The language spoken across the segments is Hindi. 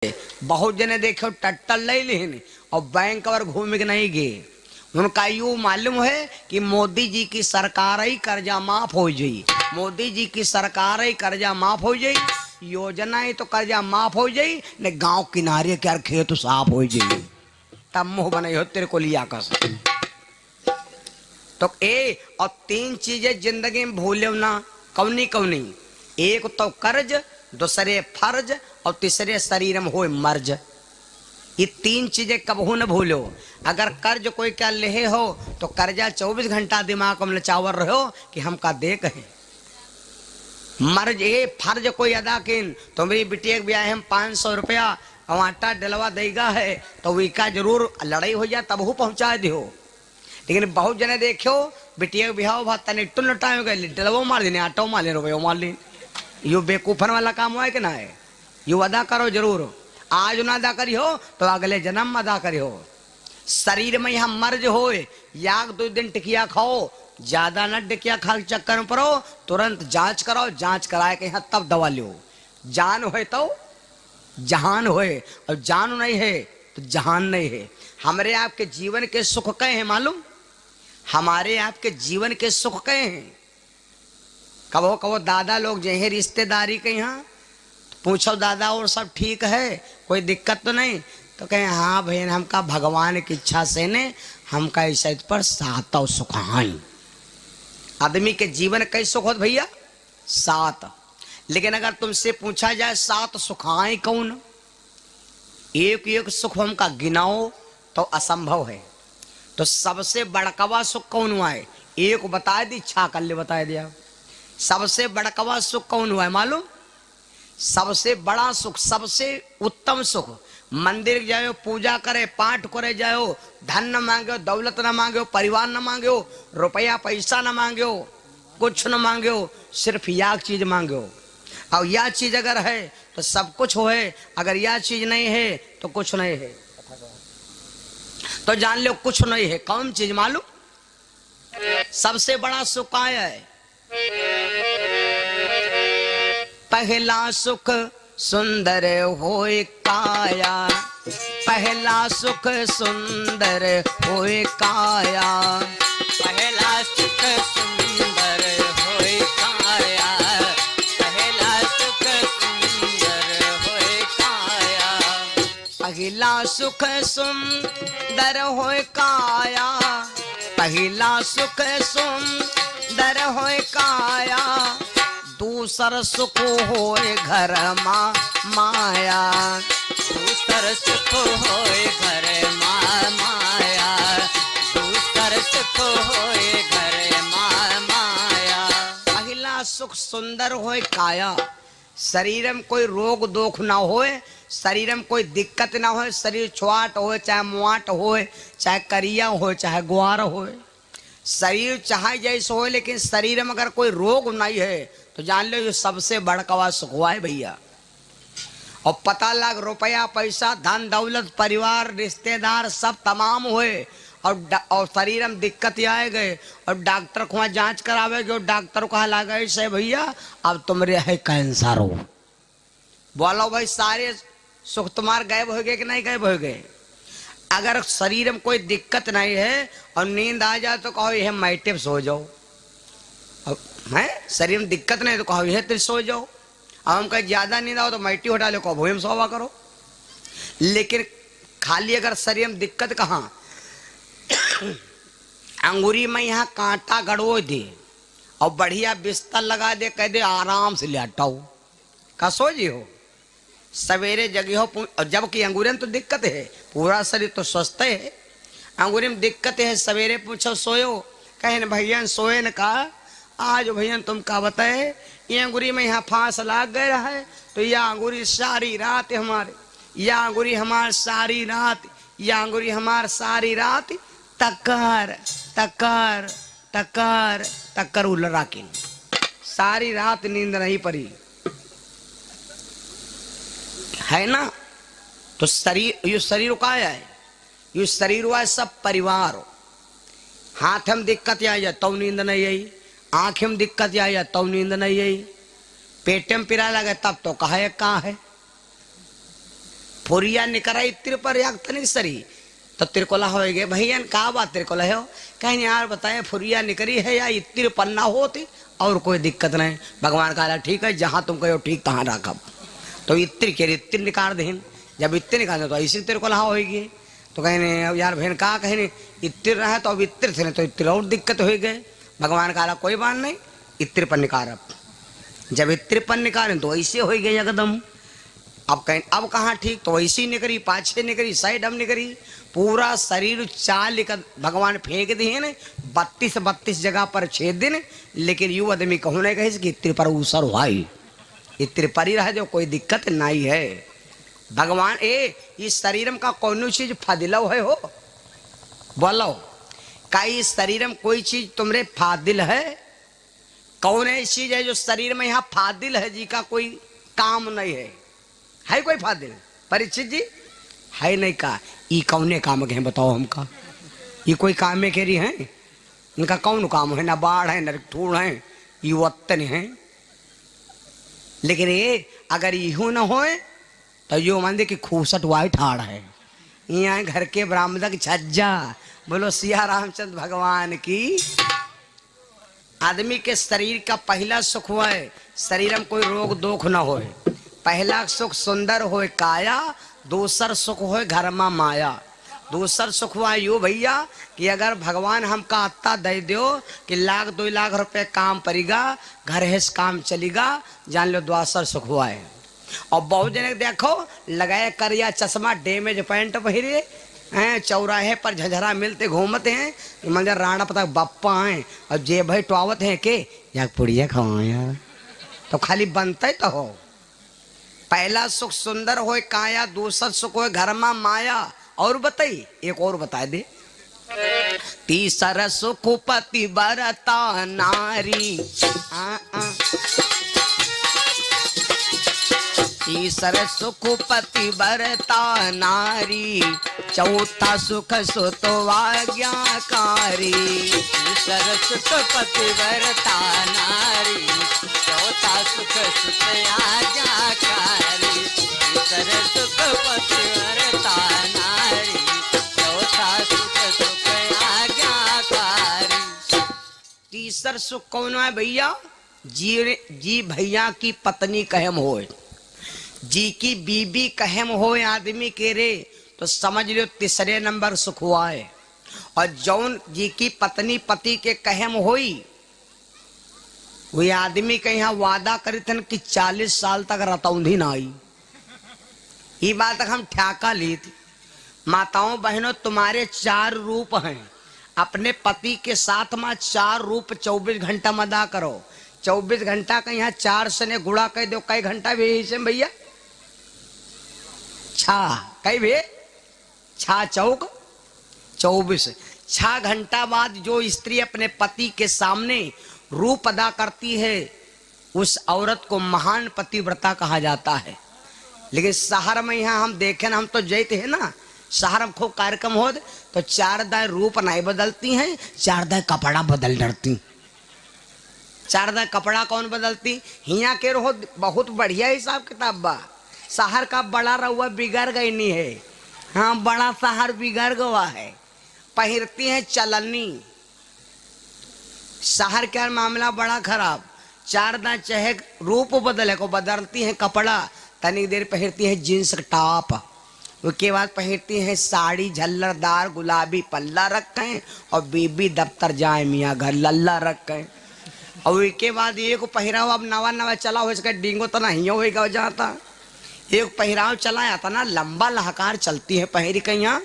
बहुत जने देखो टट्टल ले लेन और बैंक और घूम के नहीं गए। उनका यू मालूम है कि मोदी जी की सरकार ही कर्जा माफ हो जाई, मोदी जी की सरकार ही कर्जा माफ हो जाई, योजना ही तो कर्जा माफ हो जाई, ने गांव किनारे क्या खेत साफ हो जाई, तब मुंह बने हो तेरे को लिया कस। तो ए और तीन चीजें जिंदगी में भूलो ना, कौनी कौनी, एक तो कर्ज, दूसरे फर्ज और तीसरे शरीर में हो मर्ज। ये तीन चीजें कबहू न भूलो। अगर कर्ज कोई क्या ले हो तो कर्जा 24 घंटा दिमाग में नचावर रहो कि हम का दे कहे। मर्ज ये फर्ज कोई अदा किन तो मेरी बिटिया के ब्याह हम 500 रुपया आटा डलवा देगा है तो वीका जरूर लड़ाई हो जाए तब पहुंचा दो। लेकिन बहुत जने देखो बिटिया के ब्याह भात तने टुल टाइम गए डलवो मार देने आटो मार ले रुपये मार ले। यू बेकूफन वाला काम है कि ना है? यू अदा करो जरूर, आज ना अदा करी हो तो अगले जन्म में अदा करी हो। शरीर में यहाँ मर्ज हो याग 2 दिन टिकिया खाओ, ज्यादा न टिकिया खा के चक्कर में पड़ो, तुरंत जांच कराओ, जांच कराए के यहाँ तब दवा लो। जान हो तो जहान होए और जान नहीं है तो जहान नहीं है। हमारे आपके जीवन के सुख कहे हैं मालूम? हमारे आपके जीवन के सुख कहे हैं? कबो कबो दादा लोग जो है रिश्तेदारी के यहाँ पूछो दादा और सब ठीक है, कोई दिक्कत तो नहीं? तो कहें हाँ बहन हमका भगवान की इच्छा से ने हमका इस पर सात सुखाई। आदमी के जीवन कई सुख होते भैया? 7। लेकिन अगर तुमसे पूछा जाए 7 सुखाई कौन, एक एक सुख हमका गिनाओ तो असंभव है। तो सबसे बड़कवा सुख कौन हुआ है? एक बताए दी, इच्छा कर ले बताए दिया। सबसे बड़कवा सुख कौन हुआ है मालूम? सबसे बड़ा सुख, सबसे उत्तम सुख, मंदिर जाओ, पूजा करे, पाठ करे जाओ, धन न मांगो, दौलत न मांगो, परिवार न मांगो, रुपया पैसा न मांगो, कुछ न मांगो, सिर्फ यह चीज मांगो। और यह चीज अगर है तो सब कुछ हो है, अगर यह चीज नहीं है तो कुछ नहीं है। तो जान लो कुछ नहीं है। कौन चीज मालूम? सबसे बड़ा सुख आया है। पहला सुख सुंदर होए काया, पहला सुख सुंदर होए काया, पहला सुख सुंदर होए काया, पहला सुख सुंदर होए काया, पहला सुख सुंदर होए काया, पहला सुख सुंदर होए काया, दूसर सुख होए घर माया, दूसर सुख होए घर माया, दूसर सुख होए घर माया। पहला सुख सुंदर होए काया, शरीर में कोई रोग दोख ना होए, शरीर में कोई दिक्कत ना होए, शरीर छुआट होए चाहे मुआट होए, चाहे करिया होए चाहे ग्वार होए, शरीर चाहे जैसे हो, लेकिन शरीर में अगर कोई रोग नहीं है तो जान लो ये सबसे बड़कवा सुख हुआ है भैया। और पता लग रुपया पैसा धन दौलत परिवार रिश्तेदार सब तमाम हुए और शरीर में दिक्कत आए गए और डॉक्टर को वहाँ जांच करावे गए, डॉक्टर को लगा से भैया अब तुम्हारे है कैंसर हो। बोलो भाई सारे सुख तुम्हारे गायब हो गए कि नहीं गायब हो गए? अगर शरीर में कोई दिक्कत नहीं है और नींद आ जाए तो कहो यह मैटिव सो जाओ, है शरीर में दिक्कत नहीं तो कहो यह तेरे सो जाओ। अब हम कहीं ज्यादा नींद आओ तो मैटी उठा लो, कहो भूम सोवा करो। लेकिन खाली अगर शरीर में दिक्कत कहाँ, अंगूरी में यहाँ कांटा गड़ो दे और बढ़िया बिस्तर लगा दे, कह दे आराम से लेटाओ, का सो जी हो, सवेरे जगी हो। जबकि अंगूरी में तो दिक्कत है, पूरा शरीर तो स्वस्थ है, अंगूरी में दिक्कत है। सवेरे पूछो सोयो, कहे भैया सोए न का, आज भैया तुम का बताए ये अंगूरी में यहाँ फांस लाग गया है तो यह अंगूरी सारी रात हमारे, यह अंगूरी हमार सारी रात, यह अंगूरी हमार सारी रात तकर तकर तकर तकर उलरा की सारी रात नींद नहीं पड़ी है ना। तो शरीर, ये शरीर का है, ये शरीर हुआ सब परिवार हो। हाथ में दिक्कत आ जाए तो नींद नहीं आई, आंख में दिक्कत आ जाए तो नींद नहीं आई, पेट में पीड़ा लगे तब तो कहा है। फुरिया निकरा इत्र पर याग तनिक सरी तो तेरे को ला होएगे भैया का बात तेरे को ला हो कहीं यार बताए फुरिया निकरी है या इत्र पन्ना होती और कोई दिक्कत नहीं। भगवान कहा ठीक है जहां तुम कहो ठीक तहां रखब। तो इत्र के इत्र निकाल देन, जब इत्र निकाल तो ऐसी तेरे को ला होएगी। तो कहने यार बहन कहा कहने इत्र रहा तो अब इत्र थे तो इत्र और दिक्कत हो गए। भगवान कहा कोई बात नहीं इत्र पर निकाल। जब इत्र पर निकाले तो ऐसे हो गए एकदम। अब कहीं अब कहाँ ठीक तो ऐसी निकरी पाछे निकरी साइड अब निकरी पूरा शरीर चाल लेकर भगवान फेंक दिए ने 32 जगह पर छेद दिन। लेकिन यू आदमी कहूँ नहीं कहे कि इत्र पर ऊसर हुआ इत्र पर ही रह जो कोई दिक्कत नहीं है। भगवान इस शरीरम का कौन चीज फादिल है हो बोलो का इस शरीर में कोई चीज तुमरे फादिल है? कौन ऐसी चीज है जो शरीर में यहाँ फादिल है जी का कोई काम नहीं है कोई फादिल? परीक्षित जी है नहीं का ई कौने काम के हैं बताओ हमका? ये कोई काम में कह रही है इनका कौन काम है? ना बाढ़ है न ठूड़ है ये वतन है। लेकिन ये अगर यूं ना होए तो यो मान दे कि खूसट वाइट हाड़ है यहाँ घर के बरामदक छज्जा। बोलो सिया रामचंद्र भगवान की। आदमी के शरीर का पहला सुख हुआ है शरीर में कोई रोग दोख न होए। पहला सुख सुंदर होए काया, दूसर सुख होए घर में माया। दूसर सुख हुआ यू भैया कि अगर भगवान हमका अत्ता दे दो कि 1-2 लाख रुपए काम पड़ेगा घर है काम चलेगा जान लो द्वासर सुख हुआ है। और बहुत जने देखो लगाए करिया चश्मा डैमेज पैंट पहिरे चौराहे पर झझरा मिलते घूमते हैं मंजर राणा पता बप्पा हैं और जे भाई टुआवत हैं के या पुड़िया खाओ यार तो खाली बनते तो हो। पहला सुख सुंदर होए काया, दूसर सुख होए घर में माया। और बताई एक और बता दे तीसरा सुख पति बरता नारी। तीसरा सुख पति बरता नारी, चौथा सुख सुतवा आज्ञाकारी। तीसरा सुख पति बरता नारी, चौथा सुख सुत आज्ञाकारी। तीसरा सुख पति बरता नारी, चौथा सुख आज्ञाकारी। तीसर सुख कौन है भैया? जी भैया की पत्नी कहम होए, जी की बीबी कहम होए आदमी के रे तो समझ लो तीसरे नंबर सुख हुआ है। और जौन जी की पत्नी पति के कहम होई वो आदमी के यहाँ वादा करे थे कि 40 साल तक रतौंधी ना आई। ये बात तक हम ठ्याका ली थी। माताओं बहनों तुम्हारे 4 रूप हैं, अपने पति के साथ में 4 रूप 24 घंटा में अदा करो। 24 घंटा का यहाँ 4 से ने गुड़ा कह दो कई घंटा भी से भैया छा कई भी छा चौक 24 6 घंटा बाद जो स्त्री अपने पति के सामने रूप अदा करती है उस औरत को महान पतिव्रता कहा जाता है। लेकिन शहर में यहाँ हम देखे ना, हम तो जैते हैं ना शहर में खूब कार्यक्रम हो तो 4 दाय रूप नहीं बदलती हैं, 4 दाय कपड़ा बदल डरती। 4 दाय कपड़ा कौन बदलती? हिया के रहो बहुत बढ़िया हिसाब किताब बा। शहर का बड़ा रहुआ बिगड़ गई नहीं है। हाँ बड़ा शहर बिगड़ गया है। पहिरती है चलनी। शहर का मामला बड़ा खराब। 4 दाय चाहे रूप बदले को बदलती है कपड़ा, तनिक देर पहिरती है जींस टॉप, उसके बाद पहिरती है साड़ी झल्लरदार गुलाबी पल्ला रखें और बीबी दफ्तर जाए मियाँ घर लल्ला रखें। और उसके बाद एक पहिराव अब नवा चला हो इसका डिंगो तना ही होगा जाता। एक पहिराव चला इतना लंबा लहकार चलती है पहिरी के यहाँ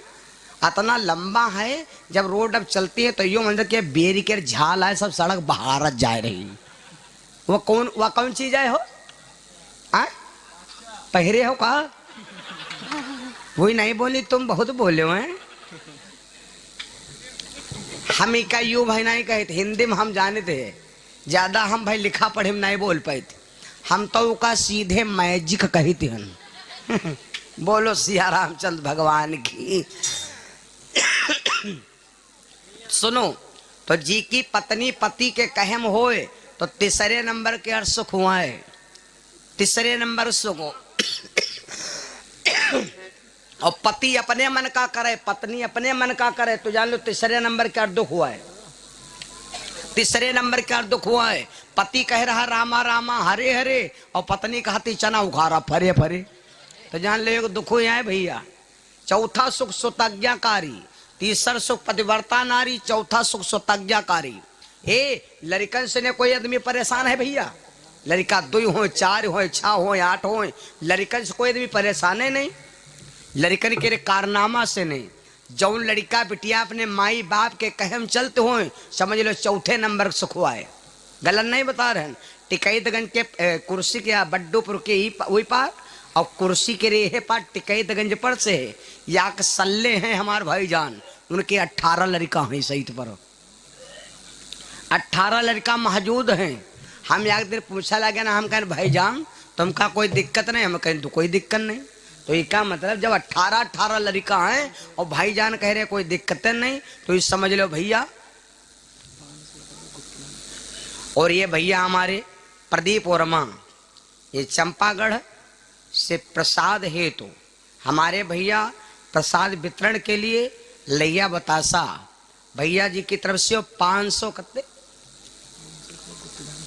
इतना लंबा है जब रोड अब चलती है तो यो मतलब के बेरी के झाल है सब सड़क बहारत जा रही। वो कौन चीज है हो पहिरे हो का? वही नहीं बोली तुम बहुत बोले हो हैं। हम का यू भाई नहीं कहे थे, हिंदी में हम जाने थे ज्यादा हम भाई लिखा पढ़े में नहीं बोल पाए थे। हम तो का सीधे मैजिक कही थी हम। बोलो सिया रामचंद्र भगवान की। सुनो तो जी की पत्नी पति के कहम होए तो तीसरे नंबर के अर्थ सुख हुआ है। तीसरे नंबर सुख और पति अपने मन का करे, पत्नी अपने मन का करे, तो जान लो तीसरे नंबर का दुख हुआ है। तीसरे नंबर का दुख हुआ है। पति कह रहा रामा रामा हरे हरे, और पत्नी कहती चना उखाड़ा फरे फरे, तो जान लो एक दुख हुआ है भैया। चौथा सुख सुतज्ञाकारी, तीसरा सुख पतिव्रता नारी, चौथा सुख सुतज्ञाकारी। लड़कन से ने कोई आदमी परेशान है भैया? लड़का 2 हो 4 हो 6 हो 8 हो, लड़कन से कोई आदमी परेशान है नहीं। लड़कन के कारनामा से नहीं। जौन लड़का बिटिया अपने माई बाप के कहम चलते हो, समझ लो चौथे नंबर सुख हुआ है। गलत नहीं बता रहे। टिकैतगंज के कुर्सी के बड्डूपुर के ही वही पार, और कुर्सी के रेहे पार टिकैतगंज पर से या सल्ले हैं हमारे भाईजान, उनके 18 लड़का हैं सहित पर, 18 लड़का मौजूद हैं। हम एक दिन पूछा लगे ना, हम कहें भाईजान तुमका कोई दिक्कत नहीं? हम कहें तो कोई दिक्कत नहीं। तो ये क्या मतलब, जब 18 लड़का हैं और भाईजान कह रहे कोई दिक्कत नहीं, तो ये समझ लो भैया। और ये भैया हमारे प्रदीप वर्मा, ये चंपागढ़ से प्रसाद हेतु हमारे भैया प्रसाद वितरण के लिए लैया बतासा भैया जी की तरफ से 500 कत्ते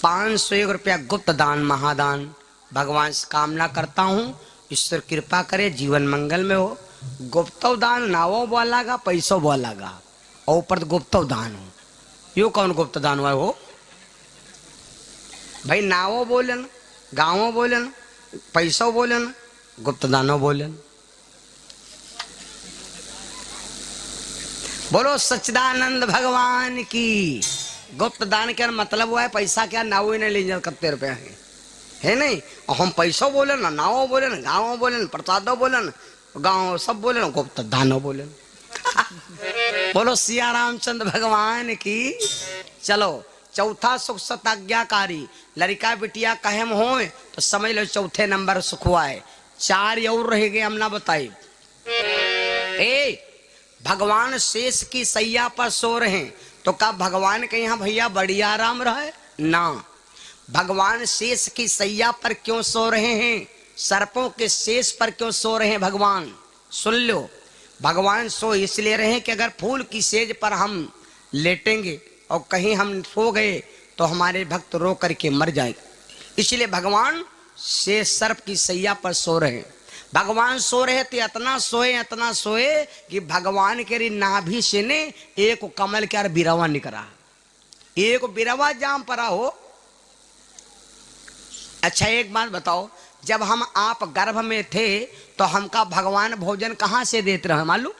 501 रुपया गुप्त दान महादान भगवान से कामना करता हूँ। ईश्वर कृपा करे, जीवन मंगल में हो। गुप्त दान नावो बोलागा, पैसों बोलागा, और ऊपर गुप्त दान हो। यो कौन गुप्त दान हुआ हो भाई? नावो बोलन, गाँवों बोलन, पैसों बोलन, गुप्त दानो बोलन। बोलो सच्चिदानंद भगवान की। गुप्त दान क्या मतलब हुआ है? पैसा क्या नाव ही नहीं ले जा, कितने रुपया है नहीं। और हम पैसों बोलन, नावो बोलन, गाँव बोलन, प्रसादो बोलन, गाँव सब बोलन, गुप्त दानो बोलन। बोलो सिया रामचंद्र भगवान की। चलो चौथा सुख सताज्ञाकारी, लड़का बिटिया कहम हो तो समझ लो चौथे नंबर सुख हुआ है। 4 और रह गए, हम ना बताइए। भगवान शेष की सैया पर सो रहे हैं, तो क्या भगवान के यहाँ भैया बढ़िया आराम रहे ना? भगवान शेष की सैया पर क्यों सो रहे हैं? सर्पों के शेष पर क्यों सो रहे हैं भगवान? सुन लो, भगवान सो इसलिए रहे कि अगर फूल की सेज पर हम लेटेंगे और कहीं हम सो गए तो हमारे भक्त रो करके मर जाएंगे, इसलिए भगवान शेष सर्प की सैया पर सो रहे। भगवान सो रहे थे, इतना सोए कि भगवान के नाभि से ने एक कमल के बिरवा निकला, एक बिरवा जाम पड़ा हो। अच्छा एक बात बताओ, जब हम आप गर्भ में थे तो हमका भगवान भोजन कहाँ से देते रहे मालूम?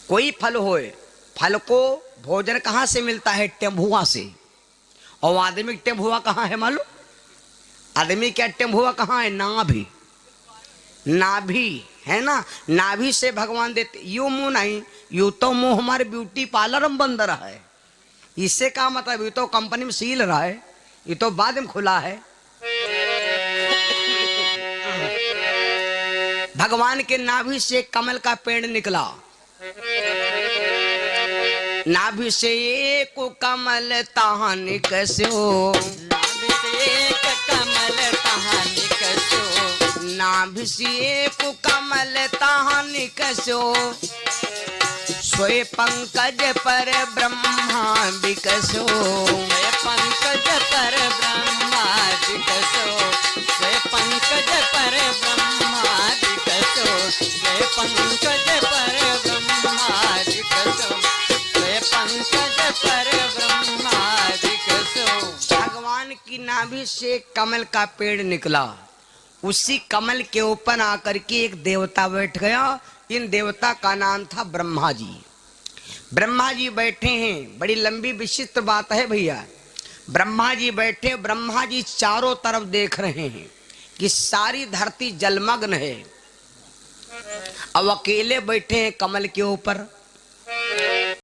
कोई फल होए, फल को भोजन कहाँ से मिलता है? टेम्भुआ से। और आदमी टेम्भुआ कहाँ है मालूम? आदमी क्या टेम्भुआ कहाँ है? नाभि, नाभि है ना, नाभि से भगवान देते। यू मुंह नहीं, यू तो मुंह हमारे ब्यूटी पार्लर में बंद रहा है। इससे क्या मतलब? ये तो कंपनी में सील रहा है, ये तो बाद में खुला है। भगवान के नाभि से कमल का पेड़ निकला, नाभि से एक कमल तहाँ निकसो, नाभि से एक कमल तहाँ निकसो, नाभि से एक कमल तहाँ निकसो, सोए पंकज पर ब्रह्मा विकसो, सोए पंकज पर ब्रह्मा विकसो, सोए पंकज पर ब्रह्मा विकसो, सोए पंकज पर ब्रह्मा विकसो, सोए पंकज पर ब्रह्मा विकसो। भगवान की नाभि से कमल का पेड़ निकला, उसी कमल के ऊपर आकर के एक देवता बैठ गया। इन देवता का नाम था ब्रह्मा जी। ब्रह्मा जी बैठे हैं, बड़ी लंबी विशिष्ट बात है भैया। ब्रह्मा जी बैठे, ब्रह्मा जी चारों तरफ देख रहे हैं कि सारी धरती जलमग्न है, अब अकेले बैठे हैं कमल के ऊपर।